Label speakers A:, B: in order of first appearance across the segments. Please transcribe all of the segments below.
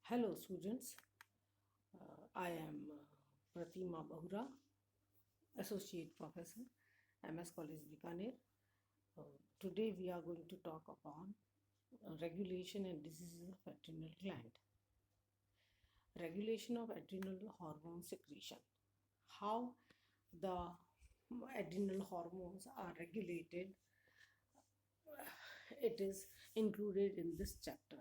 A: Hello, students. I am Pratima Bahura, Associate Professor, MS College Bikaner. Today we are going to talk upon regulation and diseases of adrenal gland. Regulation of adrenal hormone secretion. How the adrenal hormones are regulated, it is included in this chapter.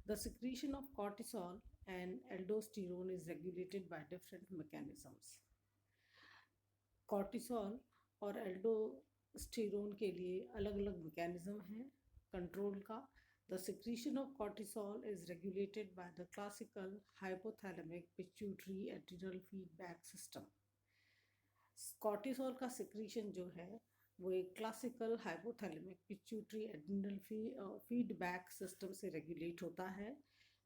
A: The secretion of cortisol and aldosterone is regulated by different mechanisms. Cortisol और aldosterone के लिए अलग अलग mechanism हैं control का. The secretion of cortisol is regulated by the classical hypothalamic pituitary adrenal feedback system. Cortisol का secretion जो है वो एक classical hypothalamic pituitary adrenal feedback system से रेगुलेट होता है.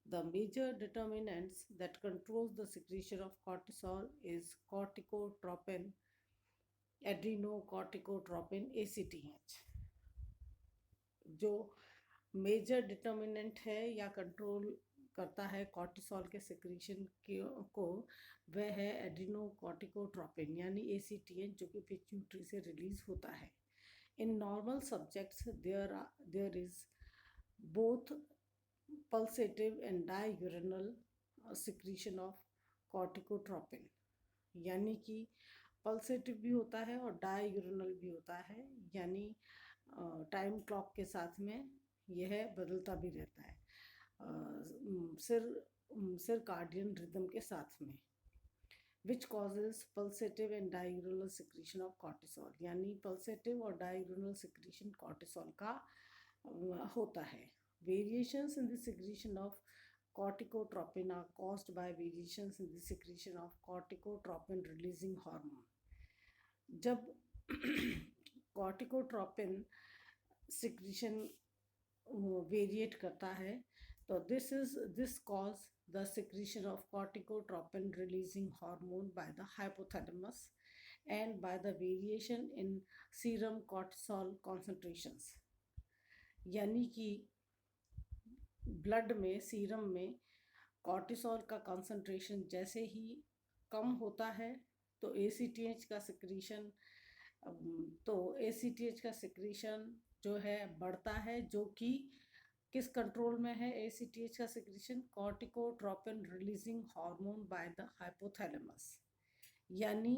A: The major determinants that controls the secretion of cortisol is corticotropin, एड्रीनोकॉर्टिकोट्रोपिन ACTH. जो major determinant है या कंट्रोल करता है कॉर्टिसोल के सिक्रीशन को वह है एड्रीनोकॉर्टिकोट्रोपिन यानी ACTH, जो कि पिट्यूटरी से रिलीज होता है. In normal subjects there is both pulsative and diurnal secretion of corticotropin, यानी कि पल्सेटिव भी होता है और डाययूरेनल भी होता है, यानी टाइम क्लॉक के साथ में यह बदलता भी रहता है सिरकाडियन रिदम के साथ में. Which causes pulsative and diurnal secretion of cortisol, यानी पल्सेटिव और डाययूरेनल सिक्रीशन कॉर्टिसोल का होता है. Variations in the secretion of corticotropin are caused by variations in the secretion of corticotropin releasing hormone. जब corticotropin secretion वेरिएट करता है तो this cause the secretion of corticotropin releasing hormone by the hypothalamus and by the variation in serum cortisol concentrations. यानी कि blood में serum में cortisol का concentration जैसे ही कम होता है तो ACTH का सिक्रीशन जो है बढ़ता है, जो कि किस कंट्रोल में है. ACTH का secretion corticotropin releasing hormone by the hypothalamus, यानी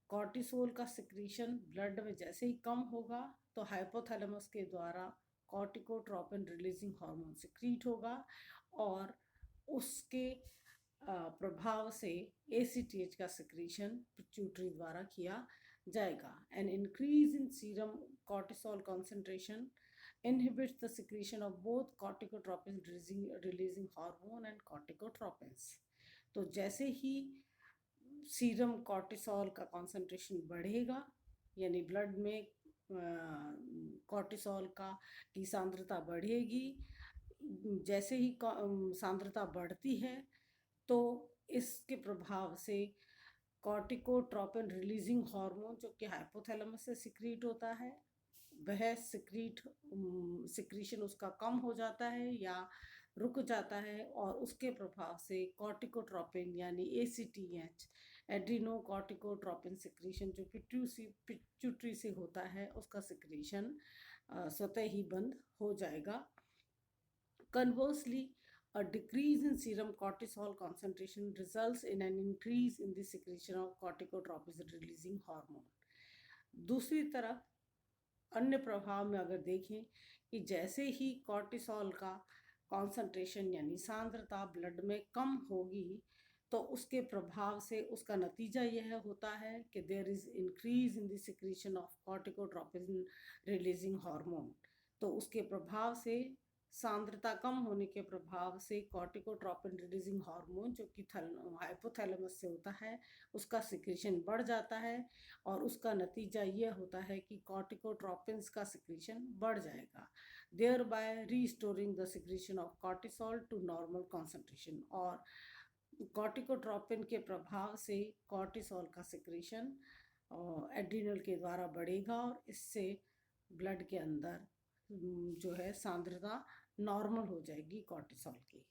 A: कॉर्टिसोल का सिक्रीशन ब्लड में जैसे ही कम होगा तो हाइपोथैलेमस के द्वारा कॉर्टिकोट्रोपिन रिलीजिंग हार्मोन सिक्रीट होगा और उसके प्रभाव से ACTH का सिक्रीशन पिट्यूटरी द्वारा किया जाएगा. An increase in serum cortisol concentration inhibits the secretion of both corticotropin releasing hormone and corticotropins. तो जैसे ही सीरम कॉर्टिसोल का कंसंट्रेशन बढ़ेगा, यानी ब्लड में कॉर्टिसोल की सांद्रता बढ़ेगी, जैसे ही सांद्रता बढ़ती है तो इसके प्रभाव से कॉर्टिकोट्रोपिन रिलीजिंग हार्मोन जो कि हाइपोथैलेमस से सिक्रीट होता है वह सिक्रीशन उसका कम हो जाता है या रुक जाता है और उसके प्रभाव से कॉर्टिकोट्रोपिन यानी ACTH एड्रीनोकॉर्टिकोट्रोपिन सिक्रीशन जो पिट्यूटरी से होता है उसका सिक्रीशन स्वतः ही बंद हो जाएगा. Conversely, a decrease in serum cortisol concentration results in an increase in the secretion of corticotropin releasing hormone. दूसरी तरफ अन्य प्रभाव में अगर देखें कि जैसे ही कॉर्टिसोल का कॉन्सेंट्रेशन यानी सांद्रता ब्लड में कम होगी तो उसके प्रभाव से उसका नतीजा यह होता है कि there is increase in the secretion of corticotropin releasing hormone. तो उसके प्रभाव से सांद्रता कम होने के प्रभाव से कॉर्टिकोट्रोपिन रिलीजिंग हार्मोन जो कि हाइपोथैलेमस से होता है उसका सिक्रीशन बढ़ जाता है और उसका नतीजा यह होता है कि कॉर्टिकोट्रोपिन्स का सिक्रीशन बढ़ जाएगा, thereby restoring the secretion of cortisol to normal concentration. और कॉर्टिकोट्रोपिन के प्रभाव से कॉर्टिसोल का सिक्रीशन एड्रिनल के द्वारा बढ़ेगा और इससे ब्लड के अंदर जो है सांद्रता नॉर्मल हो जाएगी कॉर्टिसोल की.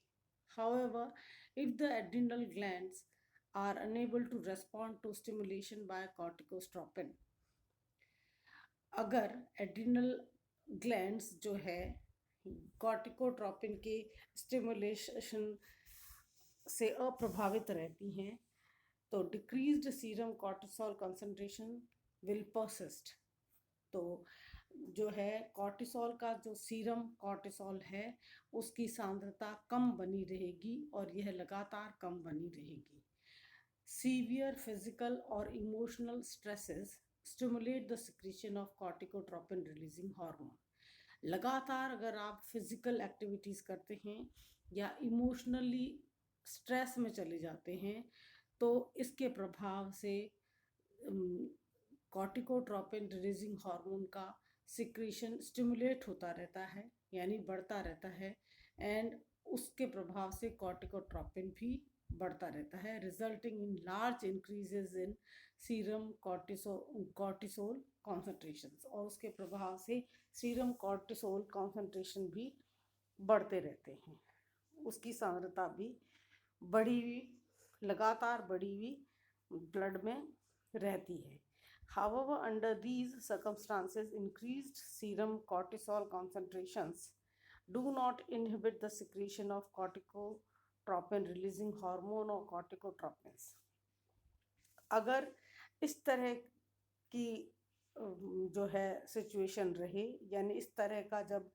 A: However, if the adrenal glands are unable to respond to stimulation by corticotropin, अगर एड्रिनल ग्लैंड्स जो है कॉर्टिकोट्रोपिन के स्टिमुलेशन से अप्रभावित रहती हैं, तो decreased serum cortisol concentration will persist. तो जो है कॉर्टिसोल का जो सीरम कॉर्टिसोल है उसकी सांद्रता कम बनी रहेगी और यह लगातार कम बनी रहेगी। सीवियर फिजिकल और emotional stresses stimulate the secretion of corticotropin releasing hormone. लगातार अगर आप फिजिकल एक्टिविटीज़ करते हैं या इमोशनली स्ट्रेस में चले जाते हैं तो इसके प्रभाव से कॉर्टिकोट्रोपिन रिलीजिंग हार्मोन का सिक्रीशन स्टिमुलेट होता रहता है, यानी बढ़ता रहता है, एंड उसके प्रभाव से कॉर्टिकोट्रोपिन भी बढ़ता रहता है, resulting in large increases in serum cortisol concentrations, और उसके प्रभाव से सीरम कॉर्टिसोल कॉन्सेंट्रेशन भी बढ़ते रहते हैं, उसकी सांद्रता भी बढ़ी हुई लगातार बढ़ी हुई ब्लड में रहती है। However, under these circumstances, increased serum cortisol concentrations do not inhibit the secretion of corticotropin releasing hormone or corticotropins. अगर इस तरह की जो है सिचुएशन रहे, यानी इस तरह का जब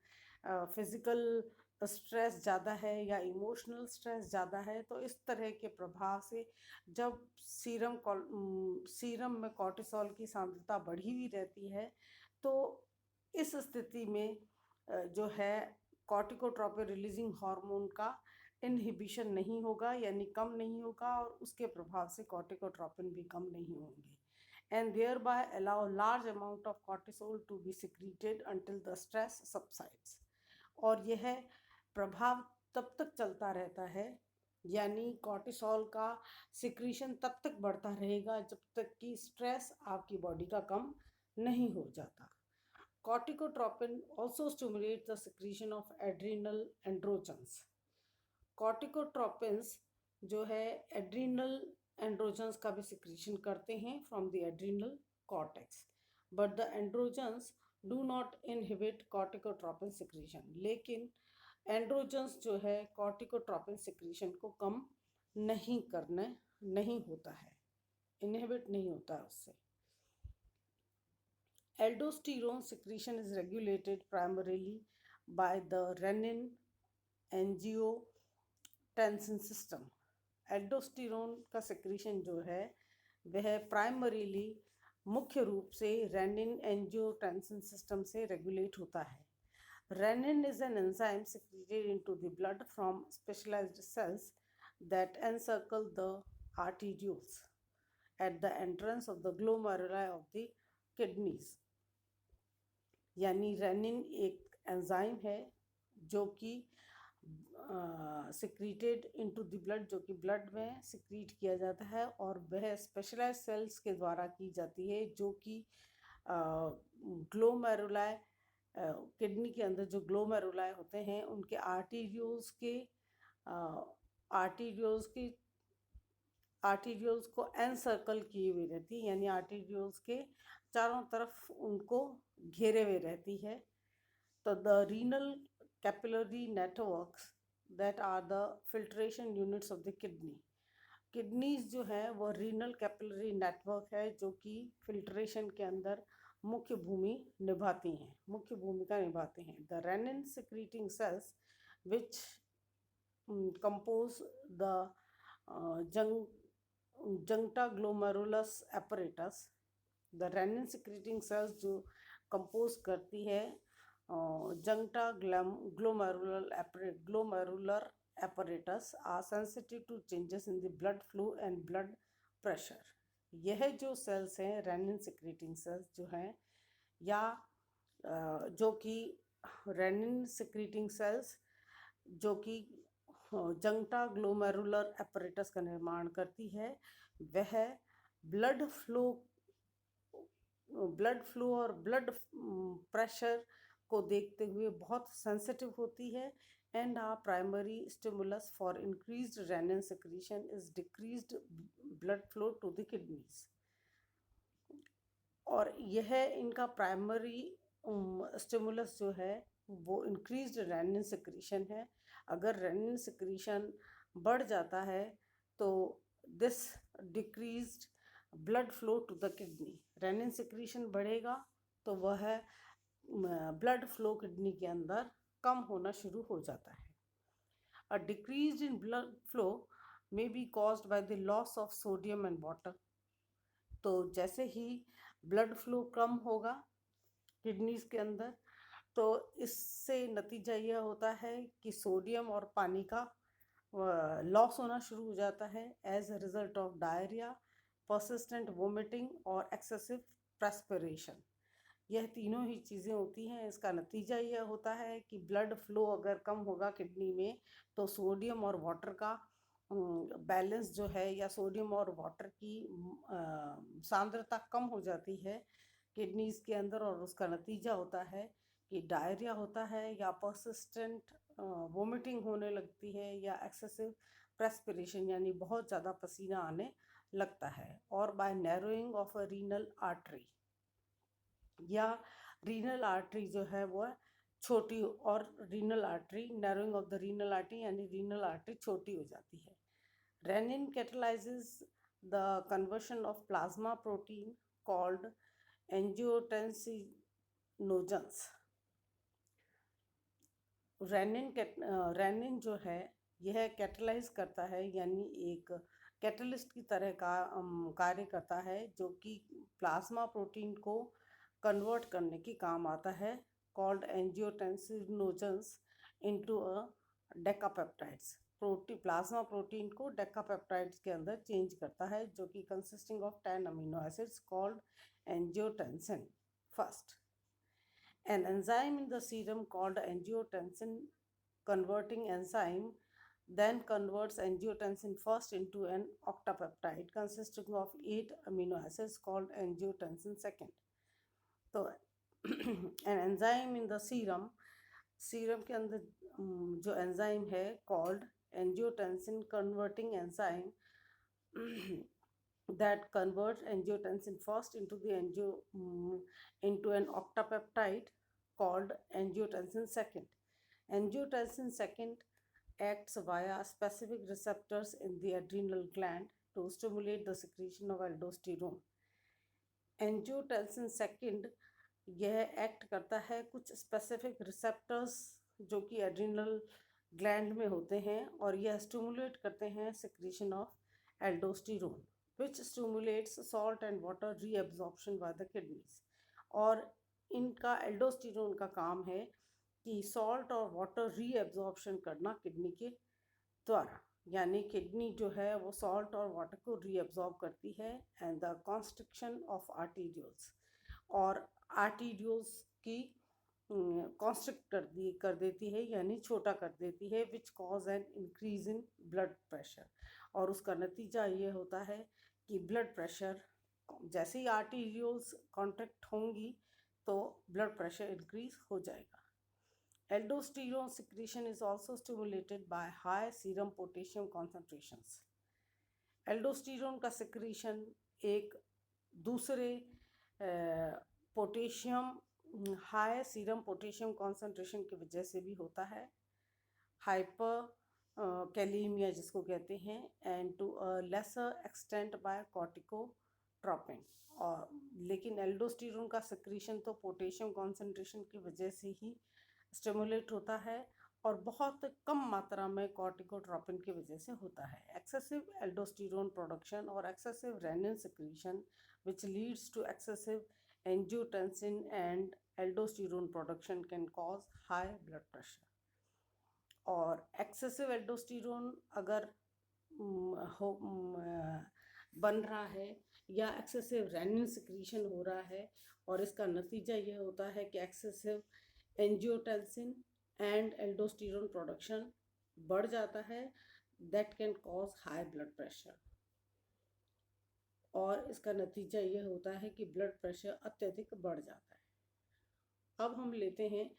A: फिजिकल स्ट्रेस ज़्यादा है या इमोशनल स्ट्रेस ज़्यादा है, तो इस तरह के प्रभाव से जब सीरम में कॉर्टिसोल की सांद्रता बढ़ी हुई रहती है, तो इस स्थिति में जो है कॉर्टिकोट्रोपिन रिलीजिंग हार्मोन का इनहिबिशन नहीं होगा, यानी कम नहीं होगा, और उसके प्रभाव से कॉर्टिकोट्रोपिन भी कम नहीं होंगे, and thereby allow large amount of cortisol to be secreted until the stress subsides. और यह प्रभाव तब तक चलता रहता है, यानी कॉर्टिसोल का सिक्रीशन तब तक बढ़ता रहेगा जब तक कि स्ट्रेस आपकी बॉडी का कम नहीं हो जाता। Corticotropin also stimulates the secretion of adrenal androgens. कॉर्टिकोट्रोपिन्स जो है एड्रीनल एंड्रोजन्स का भी सिक्रीशन करते हैं from the adrenal cortex, but the androgens do not inhibit corticotropin secretion. लेकिन एंड्रोजन्स जो है कॉर्टिकोट्रोपिन सिक्रीशन को कम नहीं होता है, इनहिबिट नहीं होता है उससे। Aldosterone secretion is regulated primarily by the renin angiotensin system. Aldosterone का सिक्रीशन जो है वह प्राइमरीली मुख्य रूप से रेनिन एंजियोटेंसिन सिस्टम से रेगुलेट होता है। Renin is an enzyme secreted into the blood from specialized cells that encircle the arterioles at the entrance of the glomeruli of the kidneys. यानी रेनिन एक एंजाइम है जो कि सिक्रीटेड इनटू द ब्लड, जो कि blood में secrete किया जाता है, और वह स्पेशलाइज सेल्स के द्वारा की जाती है जो कि ग्लोमेरुलाई, किडनी के अंदर जो ग्लोमेरुलाई होते हैं उनके आर्टीरियोल्स को एनसर्कल किए हुए रहती है, यानी आर्टीरियोल्स के चारों तरफ उनको घेरे हुए रहती है। तो the renal capillary networks that are the filtration units of the kidneys जो है वो रीनल कैपिलरी नेटवर्क है जो कि फिल्ट्रेशन के अंदर मुख्य भूमिका निभाते हैं। The renin secreting cells which compose the juxta glomerulus apparatus, the renin secreting cells जो कंपोज करती है juxta glomerular apparatus are sensitive to changes in the blood flow and blood pressure. यह जो सेल्स हैं रेनिन सिक्रीटिंग सेल्स जो हैं, या जो कि रेनिन सिक्रीटिंग सेल्स जो कि जंक्टा ग्लोमेरुलर apparatus का निर्माण करती है, वह ब्लड फ्लो और ब्लड प्रेशर को देखते हुए बहुत सेंसिटिव होती है, and our primary stimulus for increased renin secretion is decreased blood flow to the kidneys. और यह इनका प्राइमरी स्टिमुलस जो है वो इंक्रीज्ड रेनिन सिक्रीशन है. अगर रेनिन सिक्रीशन बढ़ जाता है तो this decreased blood flow to the kidney. Renin secretion बढ़ेगा तो वह ब्लड फ्लो किडनी के अंदर कम होना शुरू हो जाता है. A decrease in blood flow may be caused by the loss of sodium and water. तो जैसे ही ब्लड फ्लो कम होगा किडनीज के अंदर तो इससे नतीजा यह होता है कि सोडियम और पानी का लॉस होना शुरू हो जाता है as a result of diarrhoea, persistent vomiting और एक्सेसिव प्रेस्पिरेशन. यह तीनों ही चीज़ें होती हैं. इसका नतीजा यह होता है कि ब्लड फ्लो अगर कम होगा किडनी में तो सोडियम और वाटर का बैलेंस जो है या सोडियम और वाटर की सांद्रता कम हो जाती है किडनीज के अंदर और उसका नतीजा होता है कि डायरिया होता है या परसिस्टेंट वोमिटिंग होने लगती है या एक्सेसिव प्रेस्पिरेशन यानी बहुत ज़्यादा पसीना आने लगता है. और by narrowing of a renal artery या रीनल आर्टरी जो है वो छोटी और renal artery narrowing of the renal artery यानी रीनल आर्टरी छोटी हो जाती है. Renin catalyzes the conversion of plasma protein called angiotensinogens. रेनिन जो है यह कैटलाइज करता है यानी एक कैटलिस्ट की तरह का कार्य करता है जो कि प्लाज्मा प्रोटीन को कन्वर्ट करने की काम आता है called angiotensinogens into a decapeptides. Plasma protein को डेकापेप्टाइड्स के अंदर चेंज करता है जो कि consisting of 10 amino acids called angiotensin. First, an enzyme in the serum called angiotensin converting enzyme then converts angiotensin first into an octapeptide consisting of 8 amino acids called angiotensin second. तो an enzyme in the serum के अंदर जो enzyme है called angiotensin converting enzyme that converts angiotensin first into an octapeptide called angiotensin second. Angiotensin second acts via specific receptors in the adrenal gland to stimulate the secretion of aldosterone. Angiotensin second यह act करता है कुछ specific receptors जो कि adrenal gland में होते हैं और यह स्टिमुलेट करते हैं secretion of aldosterone which stimulates salt and water reabsorption by the kidneys. और इनका एल्डोस्टेरोन का काम है कि सॉल्ट और वाटर रीएब्जॉर्प्शन करना किडनी के द्वारा यानी किडनी जो है वो सॉल्ट और वाटर को रीएब्जॉर्ब करती है and the constriction of arterioles और आर्टीरियोल्स की कॉन्स्ट्रिक्ट कर देती है यानी छोटा कर देती है which cause an increase in blood pressure. और उसका नतीजा ये होता है कि ब्लड प्रेशर जैसे ही आर्टीरियोल्स कॉन्ट्रैक्ट होंगी तो ब्लड प्रेशर इंक्रीज हो जाएगा. Aldosterone secretion is also stimulated by high serum potassium concentrations. Aldosterone का सिक्रीशन एक दूसरे potassium high serum potassium concentration की वजह से भी होता है. हाइपर कैलीमिया जिसको कहते हैं and to a lesser extent by corticotropin. और लेकिन एल्डोस्टेरोन का सिक्रीशन तो पोटेशियम कॉन्सेंट्रेशन की वजह से ही स्टिमुलेट होता है और बहुत कम मात्रा में कॉर्टिकोट्रोपिन की वजह से होता है. एक्सेसिव एल्डोस्टेरोन प्रोडक्शन और excessive renin secretion which leads to excessive angiotensin and aldosterone production can cause high blood pressure. और एक्सेसिव एल्डोस्टेरोन अगर बन रहा है या एक्सेसिव रेनिन सिक्रीशन हो रहा है और इसका नतीजा यह होता है कि excessive angiotensin and aldosterone production बढ़ जाता है that can cause high blood pressure. और इसका नतीजा यह होता है कि ब्लड प्रेशर अत्यधिक बढ़ जाता है. अब हम लेते हैं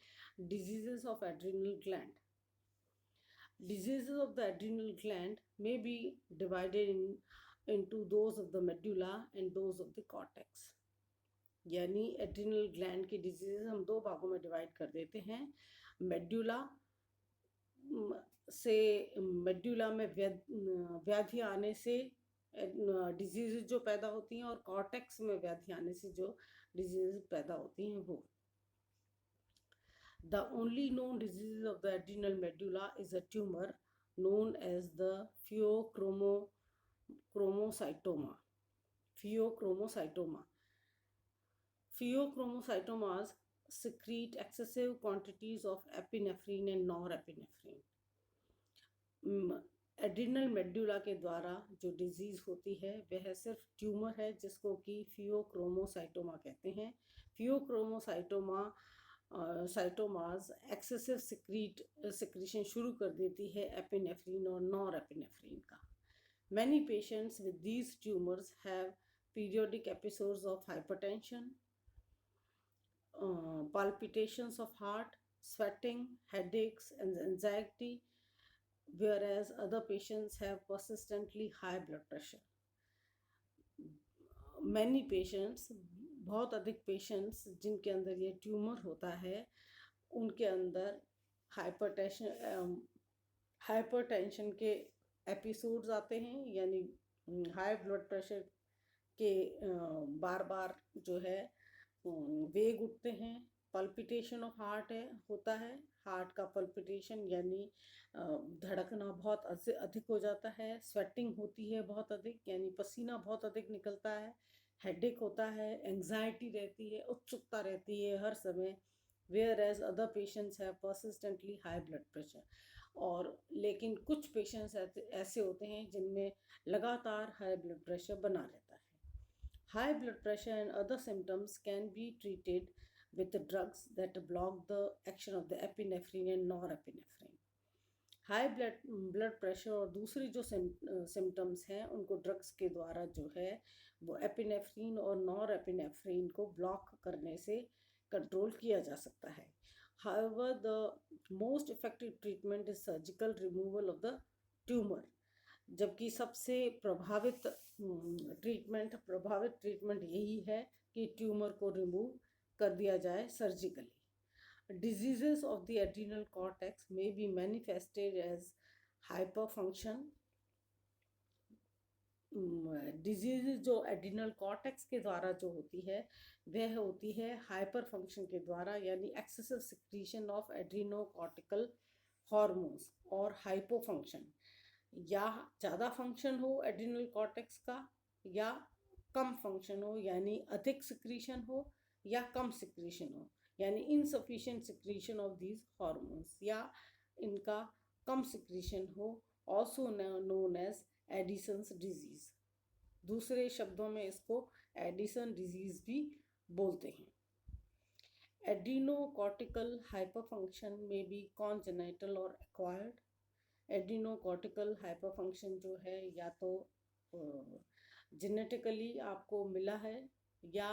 A: diseases of adrenal gland. Diseases of the adrenal gland may be divided into those of the medulla and those of the cortex. यानी एड्रिनल ग्लैंड की डिजीज हम दो भागों में डिवाइड कर देते हैं. मेड्यूला से मेड्यूला में व्याधि आने से डिजीज जो पैदा होती हैं, और कॉर्टेक्स में व्याधि आने से जो डिजीज पैदा होती हैं वो. The only known disease of the adrenal medulla is a tumor known as the pheochromocytoma. Pheochromocytomas secrete excessive quantities of epinephrine and norepinephrine. Adrenal medulla के द्वारा जो डिजीज़ होती है वह सिर्फ ट्यूमर है जिसको कि फियोक्रोमोसाइटोमा कहते हैं. साइटोमास एक्सेसिव सिक्रीशन शुरू कर देती है एपिनेफ्रिन और नॉर एपिनेफ्रिन का. Many patients with these tumours have periodic episodes of hypertension, palpitations of heart, sweating, headaches, and anxiety, whereas other patients have persistently high blood pressure. Many patients, बहुत अधिक patients जिनके अंदर ये tumour होता है उनके अंदर हाइपरटेंशन के एपिसोड्स आते हैं, यानी हाई ब्लड प्रेशर के बार बार जो है वेग उठते हैं. पल्पिटेशन ऑफ हार्ट होता है, हार्ट का पल्पिटेशन यानी धड़कना बहुत अधिक हो जाता है. स्वेटिंग होती है बहुत अधिक, यानी पसीना बहुत अधिक निकलता है. हेडेक होता है, एंग्जाइटी रहती है, उत्सुकता रहती है हर समय. Whereas other patients have persistently high blood pressure. और लेकिन कुछ पेशेंट्स ऐसे होते हैं जिनमें लगातार हाई ब्लड प्रेशर बना रहता है. High blood pressure and other symptoms can be treated with drugs that block the action of the epinephrine and norepinephrine. High blood pressure और दूसरी जो सिम्टम्स हैं उनको ड्रग्स के द्वारा जो है वो एपिनेफ्रीन और नॉर एपिनेफ्रीन को ब्लॉक करने से कंट्रोल किया जा सकता है. However, the most effective treatment is surgical removal of the tumor. जबकि सबसे प्रभावित ट्रीटमेंट यही है कि ट्यूमर को रिमूव कर दिया जाए surgically. Diseases of the adrenal cortex may be manifested as hyperfunction. Disease जो एड्रिनल कॉर्टेक्स के द्वारा जो होती है वह होती है हाइपर फंक्शन के द्वारा, यानी एक्सेसिव सिक्रीशन ऑफ एड्रिनोकॉर्टिकल हार्मोन्स, और हाइपो फंक्शन या ज़्यादा फंक्शन हो एड्रिनल कॉर्टेक्स का या कम फंक्शन हो, यानी अधिक सिक्रीशन हो या कम सिक्रीशन हो, यानी insufficient secretion of these hormones या इनका कम सिक्रीशन हो. Also known as Addison's disease. दूसरे शब्दों में इसको एडिसन डिजीज भी बोलते हैं. एड्रिनोकॉर्टिकल हाइपरफंक्शन में बी कॉन्जेनाइटल और एक्वायर्ड. एड्रिनोकॉर्टिकल हाइपरफंक्शन जो है या तो जेनेटिकली आपको मिला है या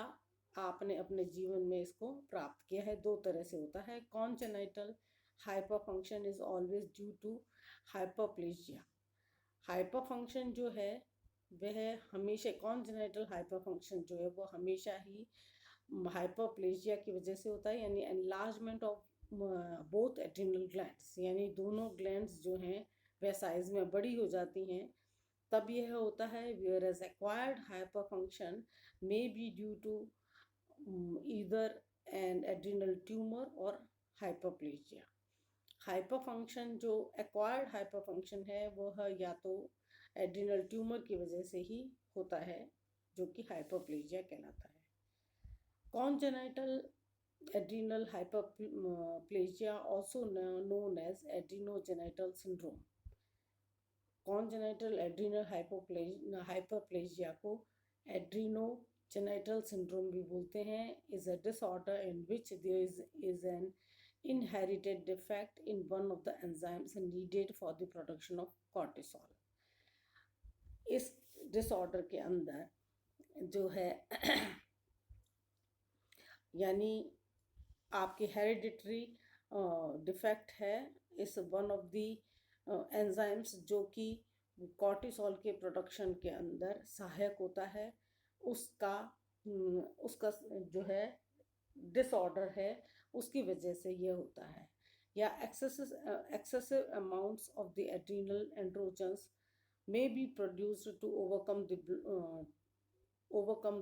A: आपने अपने जीवन में इसको प्राप्त किया है. दो तरह से होता है. Congenital hyperfunction is always due to hyperplasia. Hyperfunction जो है वह हमेशा, कॉन्जेनाइटल हाइपरफंक्शन जो है वो हमेशा ही हाइपरप्लेजिया की वजह से होता है, यानी enlargement of both adrenal glands, यानी दोनों ग्लैंड्स जो हैं वह साइज में बड़ी हो जाती हैं, तब यह होता है. Whereas acquired hyperfunction may be due to either an adrenal tumour और हाइपरप्लेजिया. हाइपरफंक्शन जो एक्वायर्ड हाइपरफंक्शन है वह या तो एड्रिनल ट्यूमर की वजह से ही होता है जो कि हाइपरप्लेजिया कहलाता है. Congenital adrenal hyperplasia, also known as adrenogenital syndrome. Congenital adrenal hyperplasia को adrenogenital syndrome भी बोलते हैं. is a disorder in which there is an inherited defect in one of the enzymes needed for the production of cortisol. इस disorder के अंदर जो है यानी आपकी हेरिडिटरी डिफेक्ट है इस वन ऑफ दी एंजाइम्स जो कि कॉर्टिसोल के प्रोडक्शन के अंदर सहायक होता है, उसका उसका जो है डिसऑर्डर है, उसकी वजह से ये होता है। या excessive amounts of the adrenal androgens may be produced to overcome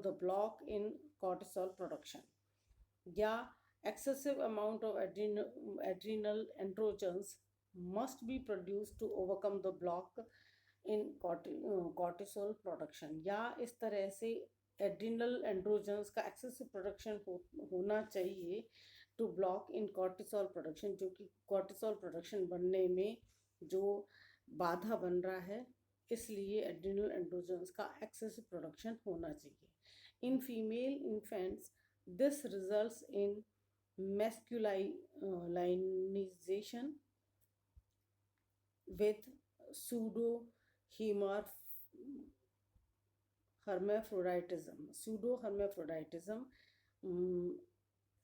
A: the block in cortisol production. या excessive amount of adrenal androgens must be produced to overcome the block in cortisol production. या इस तरह से adrenal androgens का excessive production होना चाहिए to block in cortisol production, जो कि कॉर्टिसोल प्रोडक्शन बनने में जो बाधा बन रहा है, इसलिए एड्रिनल एंड्रोजन्स का एक्सेसिव प्रोडक्शन होना चाहिए. In female infants this results in masculinization with pseudo hermaphroditism,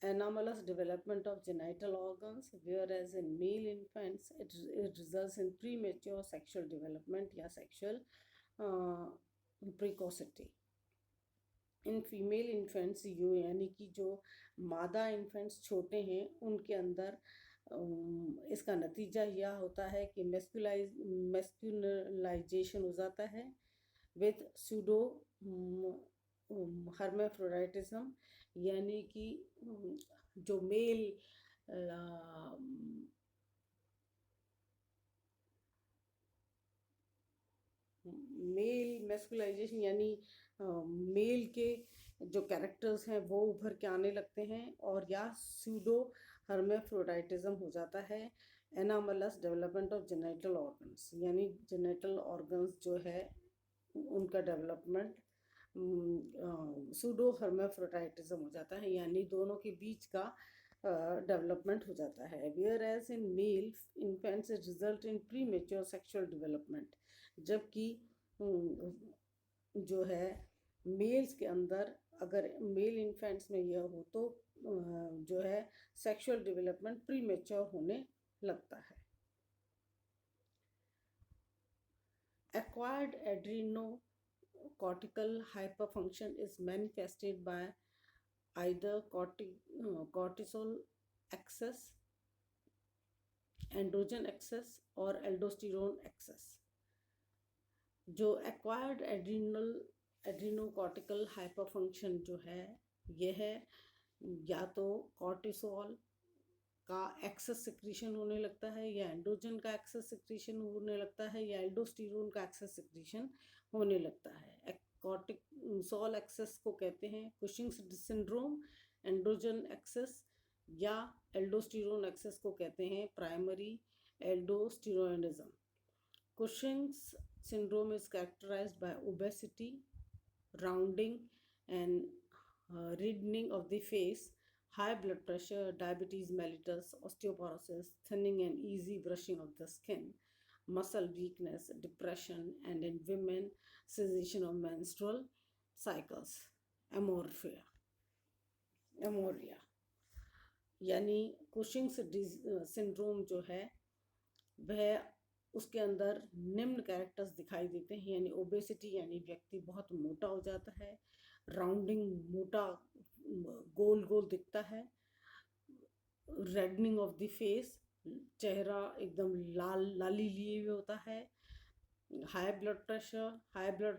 A: anomalous development of genital organs, whereas in male infants it results in premature sexual development या sexual precocity. In female infants यानी कि जो मादा infants छोटे हैं, उनके अंदर इसका नतीजा यह होता है कि मैस्कुलाइजेशन हो जाता है विथ सूडो हर्मेफ्रोडाइटिज्म, यानी कि जो मेल मैस्कुलाइजेशन यानी मेल के जो कैरेक्टर्स हैं वो उभर के आने लगते हैं, और या सूडो हर्मेफ्रोडाइटिज्म हो जाता है. Anomalous development of genital organs, यानी जेनिटल ऑर्गन्स जो है उनका डेवलपमेंट सूडो हर्मेफ्रोडाइटिज्म हो जाता है, यानी दोनों के बीच का डेवलपमेंट हो जाता है. Whereas in male infants result in premature sexual development, जबकि जो है मेल्स के अंदर अगर मेल इन्फेंट्स में यह हो तो जो है सेक्सुअल डेवलपमेंट प्री मेच्योर होने लगता है. Acquired adrenocortical hyperfunction is manifested by either cortisol excess, androgen excess or aldosterone excess. जो एक्वायर्ड एड्रीनोकॉर्टिकल हाइपरफंक्शन जो है, यह या तो कॉर्टिसोल का एक्सेस सिक्रीशन होने लगता है, या एंड्रोजन का एक्सेस सिक्रीशन होने लगता है, या एल्डोस्टेरोन का एक्सेस सिक्रीशन होने लगता है. कॉर्टिसोल एक्सेस को कहते हैं कुशिंग्स सिंड्रोम, एंड्रोजन एक्सेस या एल्डोस्टेरोन एक्सेस को कहते हैं primary aldosteronism. Cushing's syndrome is characterized by obesity, rounding and reddening of the face, high blood pressure, diabetes mellitus, osteoporosis, thinning and easy brushing of the skin, muscle weakness, depression, and in women, cessation of menstrual cycles, ameorrhea. यानी Cushing's syndrome जो है वह उसके अंदर निम्न characters दिखाई देते हैं, यानी ओबेसिटी यानी व्यक्ति बहुत मोटा हो जाता है, राउंडिंग मोटा गोल गोल दिखता है, रेडनिंग ऑफ द फेस चेहरा एकदम लाली लिए हुए होता है, हाई ब्लड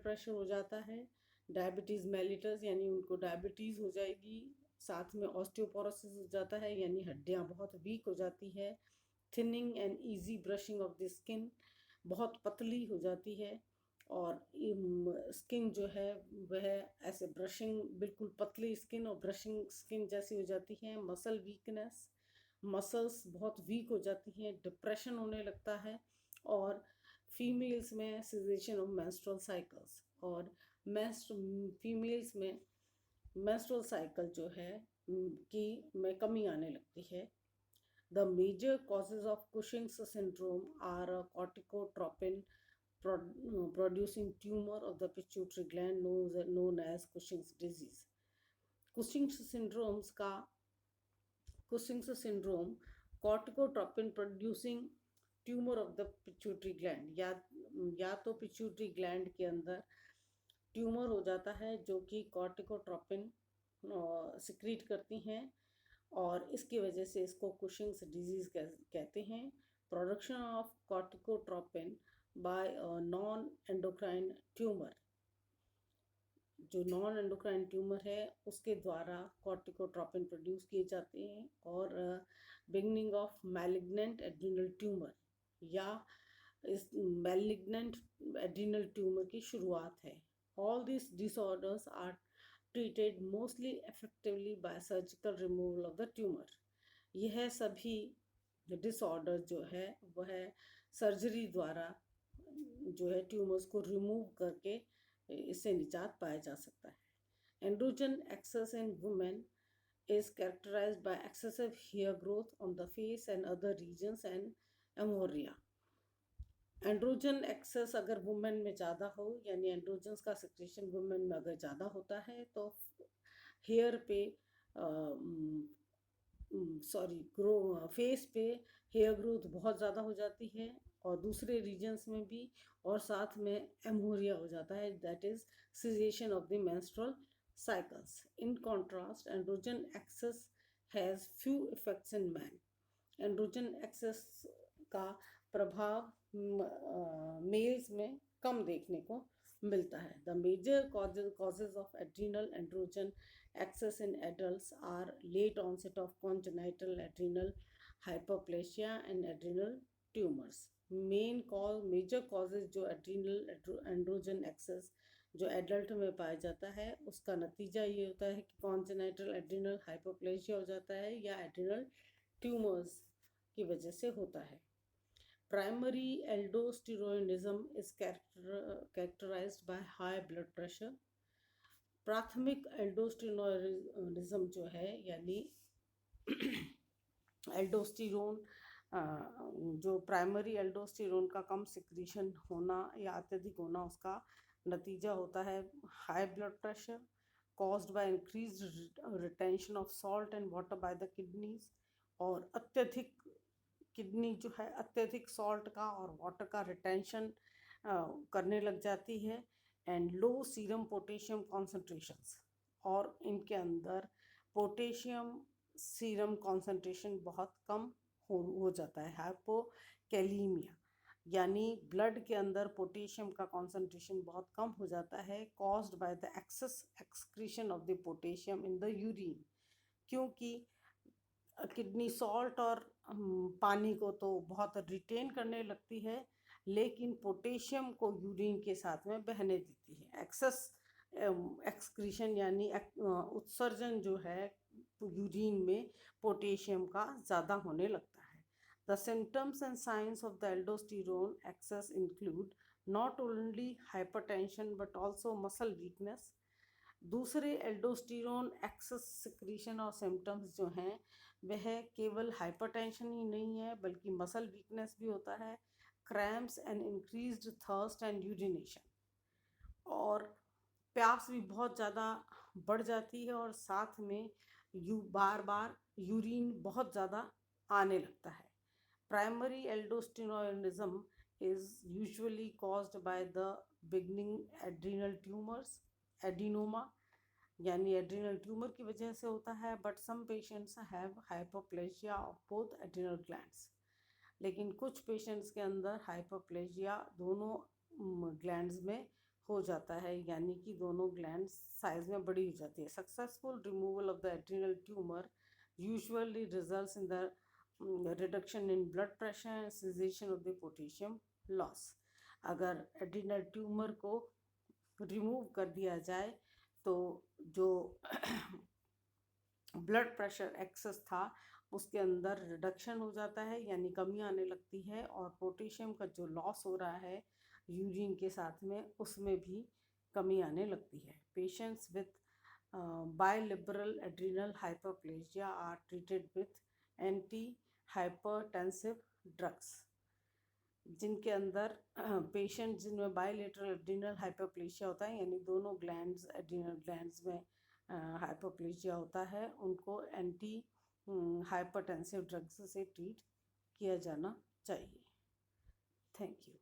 A: प्रेशर हो जाता है, डायबिटीज़ मेलिटस यानी उनको डायबिटीज़ हो जाएगी, साथ में ऑस्टियोपोरोसिस हो जाता है यानी हड्डियाँ बहुत वीक हो जाती है, thinning and easy brushing of the skin बहुत पतली हो जाती है, और स्किन जो है वह ऐसे ब्रशिंग बिल्कुल पतली स्किन और ब्रशिंग स्किन जैसी हो जाती है. मसल वीकनेस, मसल्स बहुत वीक हो जाती हैं, डिप्रेशन होने लगता है, और फीमेल्स में सीजेशन ऑफ मेंस्ट्रुअल साइकिल्स, और फीमेल्स में मेंस्ट्रुअल साइकिल जो है की में कमी आने लगती है. The major causes of Cushing's syndrome are a corticotropin producing tumor of the pituitary gland known as Cushing's disease. Cushing's syndrome corticotropin producing tumour of the pituitary gland, या तो पिट्यूटरी ग्लैंड के अंदर ट्यूमर हो जाता है जो कि corticotropin secrete करती हैं, और इसकी वजह से इसको कुशिंग्स डिजीज कहते हैं। Production of corticotropin by non endocrine tumour, जो नॉन एंडोक्राइन ट्यूमर है उसके द्वारा कॉर्टिकोट्रोपिन प्रोड्यूस किए जाते हैं, और beginning of malignant adrenal tumour, या इस मैलिग्नेंट एड्रिनल ट्यूमर की शुरुआत है। All this disorders are treated mostly effectively by surgical removal of the tumor। यह सभी डिसऑर्डर जो है वह सर्जरी द्वारा जो है ट्यूमर्स को रिमूव करके इससे निजात पाया जा सकता है। Androgen excess in women is characterized by excessive hair growth on the face and other regions and ameorrhea। Androgen excess अगर वुमेन में ज़्यादा हो, यानी एंड्रोजन्स का सिक्रेशन वुमेन में अगर ज़्यादा होता है तो हेयर पे ग्रो फेस पे हेयर ग्रोथ बहुत ज़्यादा हो जाती है, और दूसरे रीजन्स में भी, और साथ में एमोरिया हो जाता है, that is cessation of the menstrual cycles. In contrast androgen excess has few effects in man. Androgen excess का प्रभाव मेल्स में कम देखने को मिलता है। The major causes of adrenal androgen excess in adults are late onset of congenital adrenal hyperplasia and adrenal tumors। Major causes जो adrenal androgen excess जो एडल्ट में पाया जाता है उसका नतीजा ये होता है कि कॉन्जेनाइटल एड्रिनल हाइपोप्लेशिया हो जाता है, या एड्रिनल ट्यूमर्स की वजह से होता है। Primary aldosteronism is characterized by high blood pressure। प्राथमिक एल्डोस्टेरोनिज्म जो है, यानी एल्डोस्टेरोन जो प्राइमरी एल्डोस्टेरोन का कम सिक्रीशन होना या अत्यधिक होना, उसका नतीजा होता है high blood pressure caused by increased retention of salt and water by the kidneys. और अत्यधिक किडनी जो है अत्यधिक सॉल्ट का और वाटर का रिटेंशन करने लग जाती है, and low serum potassium concentrations, और इनके अंदर पोटेशियम सीरम कॉन्सेंट्रेशन बहुत कम हो जाता है। हाइपोकैलीमिया, यानी ब्लड के अंदर पोटेशियम का कॉन्सेंट्रेशन बहुत कम हो जाता है, caused by the excess excretion of the potassium in the urine. क्योंकि किडनी सॉल्ट और पानी को तो बहुत रिटेन करने लगती है, लेकिन पोटेशियम को यूरिन के साथ में बहने देती है। एक्सेस एक्सक्रीशन यानी उत्सर्जन जो है यूरिन में पोटेशियम का ज़्यादा होने लगता है। The symptoms and signs of the aldosterone excess include not only hypertension but also muscle weakness. दूसरे एल्डोस्टेरोन एक्सेस सिक्रीशन और सिम्टम्स जो हैं वह केवल हाइपरटेंशन ही नहीं है, बल्कि मसल वीकनेस भी होता है, cramps and increased thirst and urination, और प्यास भी बहुत ज़्यादा बढ़ जाती है, और साथ में बार बार यूरिन बहुत ज़्यादा आने लगता है। Primary aldosteronism is usually caused by the beginning adrenal tumours, adenoma, यानी एड्रिनल ट्यूमर की वजह से होता है, but some patients have hypoplasia of both adrenal glands. लेकिन कुछ पेशेंट्स के अंदर हाइपोप्लेजिया दोनों ग्लैंड्स में हो जाता है, यानी कि दोनों ग्लैंड्स साइज में बड़ी हो जाती है। Successful removal of the adrenal tumour usually results in the reduction in blood pressure and cessation of the potassium loss. अगर एड्रिनल ट्यूमर को रिमूव कर दिया जाए तो जो ब्लड प्रेशर एक्सेस था उसके अंदर रिडक्शन हो जाता है, यानी कमी आने लगती है, और पोटेशियम का जो लॉस हो रहा है यूरिन के साथ में उसमें भी कमी आने लगती है। Patients with bilateral adrenal hyperplasia are treated with anti hypertensive drugs. जिनके अंदर पेशेंट जिनमें बाइलेटरल एड्रिनल हाइपरप्लेजिया होता है, यानी दोनों ग्लैंड्स एड्रिनल ग्लैंड्स में हाइपरप्लेजिया होता है, उनको एंटी हाइपरटेंसिव ड्रग्स से ट्रीट किया जाना चाहिए। Thank you.